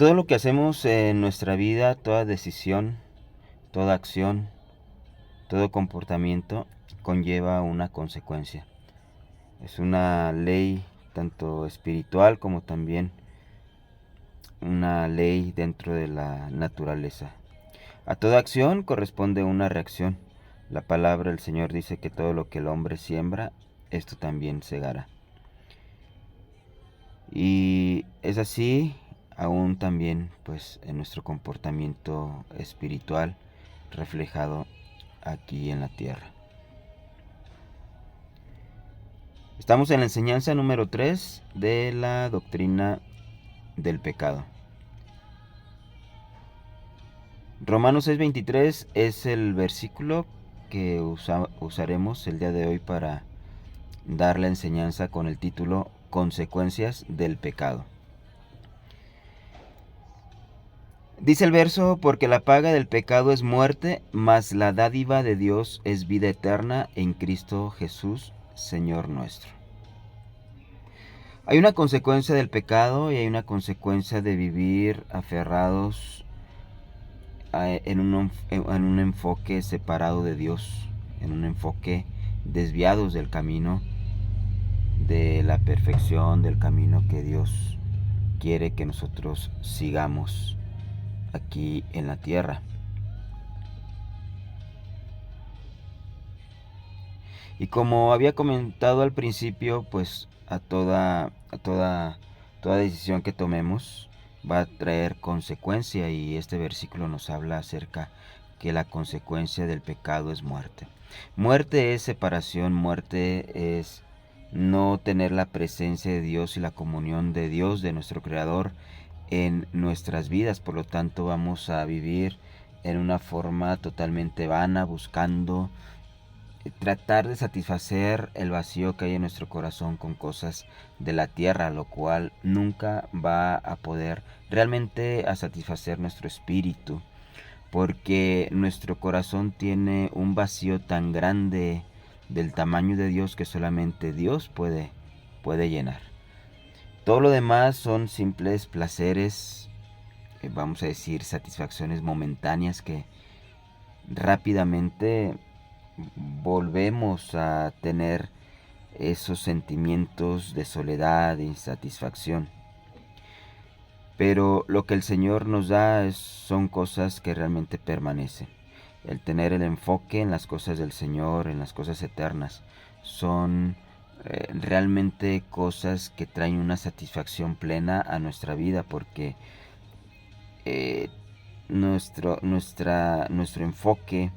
Todo lo que hacemos en nuestra vida, toda decisión, toda acción, todo comportamiento conlleva una consecuencia. Es una ley tanto espiritual como también una ley dentro de la naturaleza. A toda acción corresponde una reacción. La palabra del Señor dice que todo lo que el hombre siembra, esto también segará. Y es así aún también pues en nuestro comportamiento espiritual reflejado aquí en la tierra. Estamos en la enseñanza número 3 de la doctrina del pecado. Romanos 6:23 es el versículo que usaremos el día de hoy para dar la enseñanza con el título Consecuencias del pecado. Dice el verso, porque la paga del pecado es muerte, mas la dádiva de Dios es vida eterna en Cristo Jesús, Señor nuestro. Hay una consecuencia del pecado y hay una consecuencia de vivir aferrados en un enfoque separado de Dios, en un enfoque desviados del camino de la perfección, del camino que Dios quiere que nosotros sigamos aquí en la tierra. Y como había comentado al principio, pues toda decisión que tomemos va a traer consecuencia, y este versículo nos habla acerca que la consecuencia del pecado es muerte. Muerte es separación, muerte es no tener la presencia de Dios y la comunión de Dios, de nuestro Creador, en nuestras vidas. Por lo tanto, vamos a vivir en una forma totalmente vana, buscando tratar de satisfacer el vacío que hay en nuestro corazón con cosas de la tierra, lo cual nunca va a poder realmente a satisfacer nuestro espíritu, porque nuestro corazón tiene un vacío tan grande del tamaño de Dios que solamente Dios puede llenar. Todo lo demás son simples placeres, vamos a decir satisfacciones momentáneas que rápidamente volvemos a tener esos sentimientos de soledad, de insatisfacción. Pero lo que el Señor nos da son cosas que realmente permanecen. El tener el enfoque en las cosas del Señor, en las cosas eternas, son realmente cosas que traen una satisfacción plena a nuestra vida, porque nuestro enfoque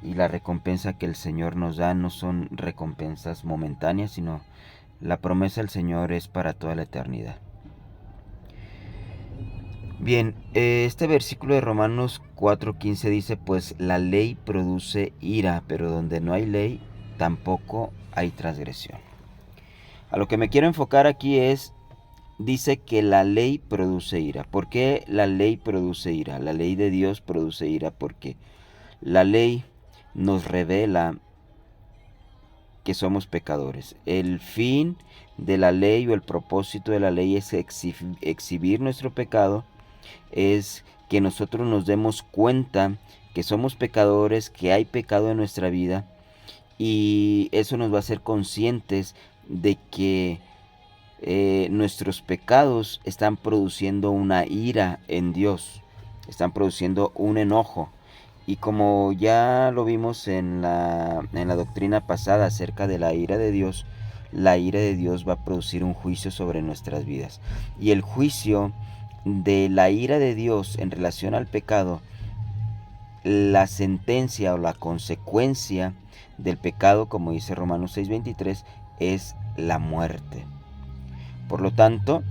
y la recompensa que el Señor nos da no son recompensas momentáneas, sino la promesa del Señor es para toda la eternidad. Bien, este versículo de Romanos 4:15 dice, pues la ley produce ira, pero donde no hay ley, tampoco hay transgresión. A lo que me quiero enfocar aquí dice que la ley produce ira. ¿Por qué la ley produce ira? La ley de Dios produce ira porque la ley nos revela que somos pecadores. El fin de la ley o el propósito de la ley es exhibir nuestro pecado, es que nosotros nos demos cuenta que somos pecadores, que hay pecado en nuestra vida, y eso nos va a hacer conscientes de que nuestros pecados están produciendo una ira en Dios, están produciendo un enojo. Y como ya lo vimos en la doctrina pasada acerca de la ira de Dios, la ira de Dios va a producir un juicio sobre nuestras vidas. Y el juicio de la ira de Dios en relación al pecado, la sentencia o la consecuencia del pecado, como dice Romanos 6:23, es la muerte. Por lo tanto,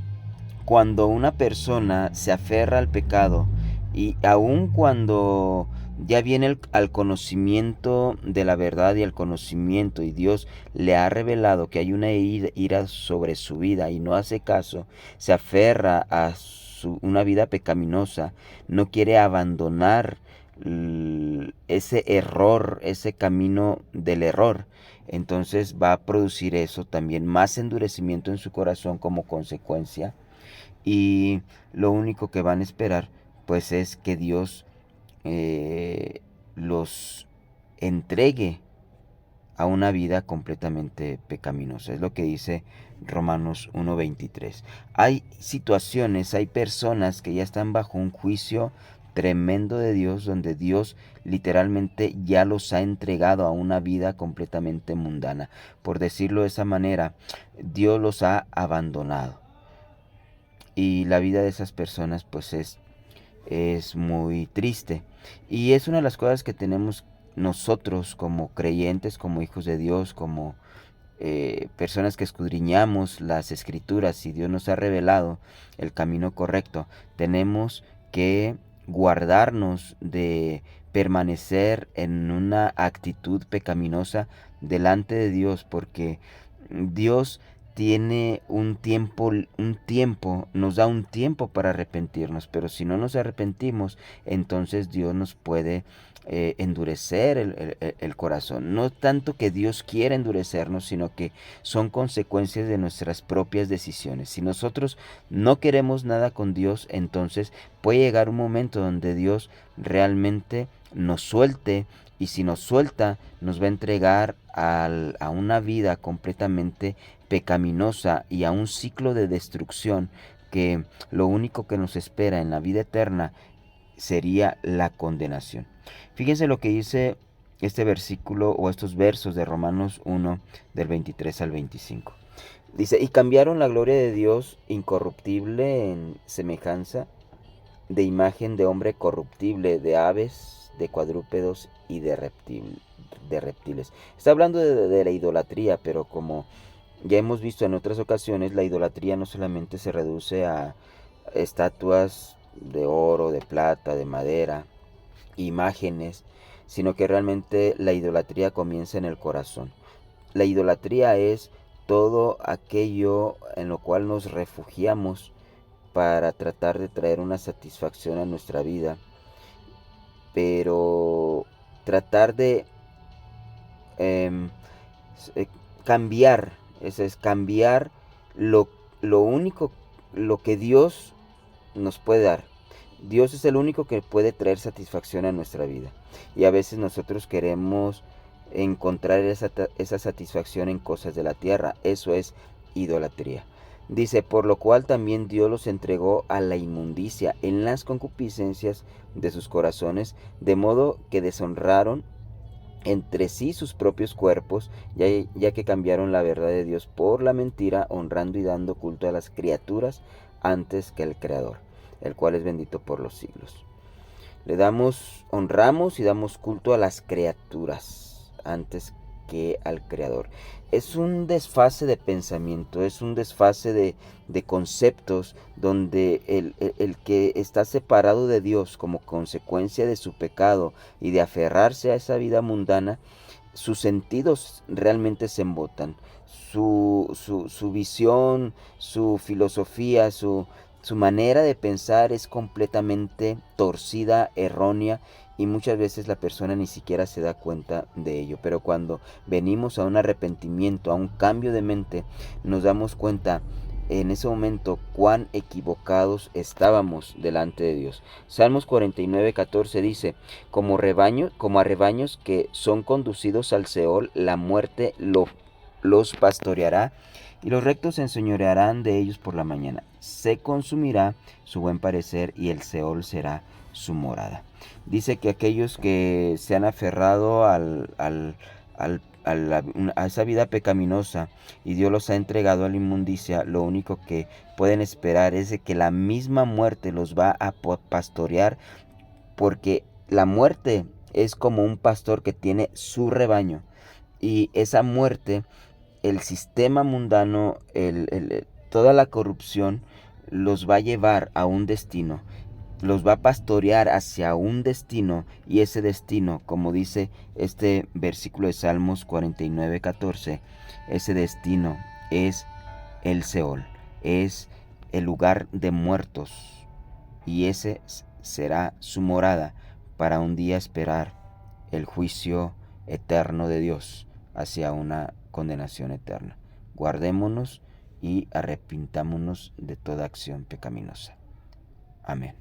cuando una persona se aferra al pecado, y aun cuando ya viene al conocimiento de la verdad y al conocimiento, y Dios le ha revelado que hay una ira sobre su vida y no hace caso, se aferra a una vida pecaminosa, no quiere abandonar ese error, ese camino del error, entonces va a producir eso también, más endurecimiento en su corazón como consecuencia. y lo único que van a esperar pues es que Dios los entregue a una vida completamente pecaminosa. Es lo que dice Romanos 1:23. Hay situaciones, hay personas que ya están bajo un juicio tremendo de Dios, donde Dios literalmente ya los ha entregado a una vida completamente mundana. Por decirlo de esa manera, Dios los ha abandonado. Y la vida de esas personas pues es muy triste. Y es una de las cosas que tenemos nosotros como creyentes, como hijos de Dios, como personas que escudriñamos las escrituras y Dios nos ha revelado el camino correcto. Tenemos que guardarnos de permanecer en una actitud pecaminosa delante de Dios, porque Dios tiene un tiempo, nos da un tiempo para arrepentirnos, pero si no nos arrepentimos, entonces Dios nos puede endurecer el corazón. No tanto que Dios quiera endurecernos, sino que son consecuencias de nuestras propias decisiones. Si nosotros no queremos nada con Dios, entonces puede llegar un momento donde Dios realmente nos suelte, y si nos suelta, nos va a entregar a una vida completamente pecaminosa y a un ciclo de destrucción, que lo único que nos espera en la vida eterna sería la condenación. Fíjense lo que dice este versículo o estos versos de Romanos 1 del 23 al 25. Dice, y cambiaron la gloria de Dios incorruptible en semejanza de imagen de hombre corruptible, de aves, de cuadrúpedos y de reptiles. Está hablando de la idolatría, pero como ya hemos visto en otras ocasiones, la idolatría no solamente se reduce a estatuas de oro, de plata, de madera, imágenes, sino que realmente la idolatría comienza en el corazón. La idolatría es todo aquello en lo cual nos refugiamos para tratar de traer una satisfacción a nuestra vida, pero tratar de em, eh, cambiar, eso es cambiar lo, lo único, lo que Dios nos puede dar. Dios es el único que puede traer satisfacción a nuestra vida. Y a veces nosotros queremos encontrar esa satisfacción en cosas de la tierra. Eso es idolatría. Dice, por lo cual también Dios los entregó a la inmundicia en las concupiscencias de sus corazones, de modo que deshonraron entre sí sus propios cuerpos, ya que cambiaron la verdad de Dios por la mentira, honrando y dando culto a las criaturas antes que al Creador, el cual es bendito por los siglos. Honramos y damos culto a las criaturas antes que al Creador. Es un desfase de pensamiento, es un desfase de conceptos, donde el que está separado de Dios como consecuencia de su pecado y de aferrarse a esa vida mundana, sus sentidos realmente se embotan. Su visión, su filosofía, su manera de pensar es completamente torcida, errónea, y muchas veces la persona ni siquiera se da cuenta de ello. Pero cuando venimos a un arrepentimiento, a un cambio de mente, nos damos cuenta en ese momento cuán equivocados estábamos delante de Dios. Salmos 49:14 dice, como a rebaños que son conducidos al Seol, la muerte los pastoreará, y los rectos se enseñorearán de ellos por la mañana. Se consumirá su buen parecer, y el Seol será su morada. Dice que aquellos que se han aferrado a esa vida pecaminosa y Dios los ha entregado a la inmundicia, lo único que pueden esperar es de que la misma muerte los va a pastorear, porque la muerte es como un pastor que tiene su rebaño, y esa muerte, el sistema mundano, toda la corrupción los va a llevar a un destino, los va a pastorear hacia un destino, y ese destino, como dice este versículo de Salmos 49:14, ese destino es el Seol, es el lugar de muertos, y ese será su morada para un día esperar el juicio eterno de Dios hacia una condenación eterna. Guardémonos y arrepintámonos de toda acción pecaminosa. Amén.